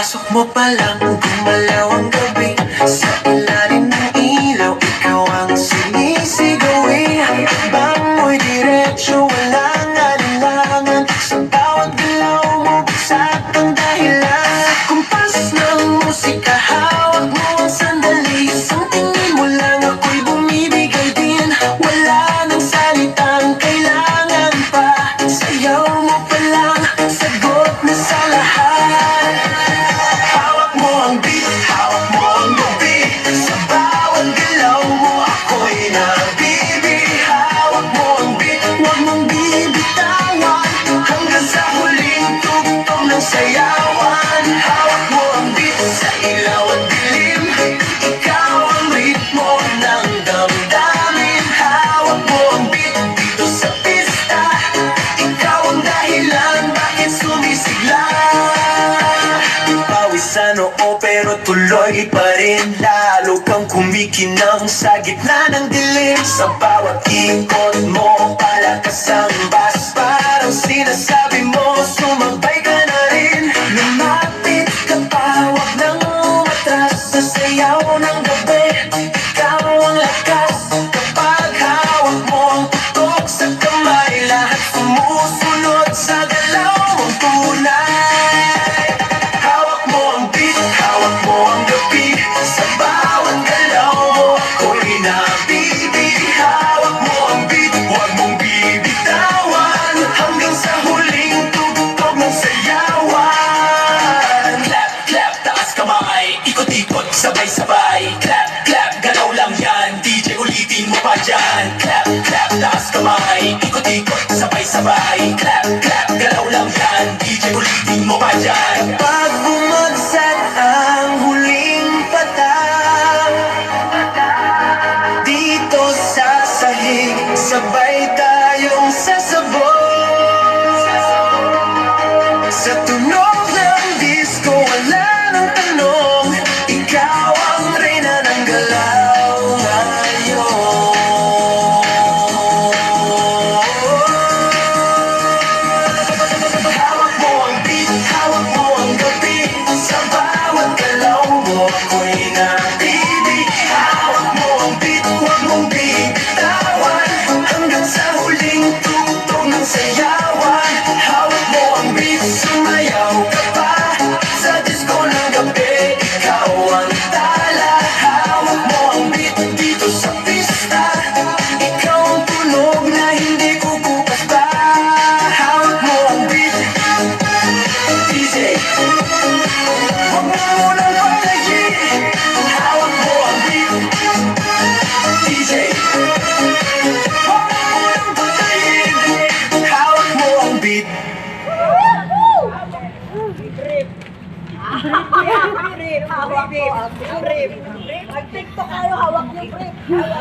Pagpasok mo pa lang, gumalaw ang gabi. Sa ilalim ng ilaw, ikaw ang sinisigawin. Bang mo'y diretso, walang alinlangan. Sa bawat galaw mo, bagsak ang dahilan. Kumpas ng musika, hawak mo ang sandali. Isang tingin mo lang, ako'y bumibigay din. Wala nang salitang kailangan pa. Sayaw mo pa lang, sagot na sa lahat. Hawak mo ang beat, hawak mo ang gabi. Sa bawat galaw mo, ako'y nabibi. Hawak mo ang beat, huwag mong bibitawan. Hanggang sa huling tugtog ng sayawan. Hawak mo ang beat, sa ilaw at dilim. Ikaw ang ritmo ng damdamin. Hawak mo ang beat, dito sa pista. Ikaw ang dahilan, bakit sumisigla. Pawis sa noo pero tuloy pa rin. Lalo kang kumikinang sa gitna ng dilim. Sa bawat ikot mo, palakas ang bass. Parang sinasabi mo, sumabay ka na rin. Lumapit ka pa, huwag nang umatras. Sa sayaw ng gabi, ikaw ang lakas. Kapag hawak mo ang tutok sa kamay, lahat sumusunod sa galaw mong tunay. Hawak mo ang beat, hawak mo ang gabi. Sa bawat galaw mo, ako'y nabibi. Hawak mo ang beat, huwag mong bibitawan. Hanggang sa huling tugtog ng sayawan. Clap, clap, taas kamay, ikot-ikot, sabay-sabay. Clap, clap, galaw lang yan, DJ ulitin mo pa dyan. Clap, clap, taas kamay, ikot-ikot, sabay-sabay. Clap, clap, galaw lang yan, DJ ulitin mo pa dyan. Pag bumagsak ang huling patak, dito sa sahig, sabay tayong sasabog. Sa tunog ng disco, wala nang tanong. Ikaw ang reyna ng galaw ngayon. Hawak mo ang beat, hawak mo ang gabi. Sa bawat galaw mo, ako'y nabibi. Hawak mo ang beat, huwag mong bibitawan. Hanggang sa huling tugtog ng sayawan. Hawak mo ang beat, sumayaw ka pa. Sa disco ng gabi, ikaw ang tala. Hawak mo ang beat, dito sa pista. Ikaw ang tunog na hindi kukupas pa. Hawak mo ang beat, DJ, huwag mo munang patayin. Hawak mo ang beat, DJ, huwag mo munang patayin. Hawak mo ang beat. Hawak ko ang grip. Mag-TikTok kayo, hawak yung grip.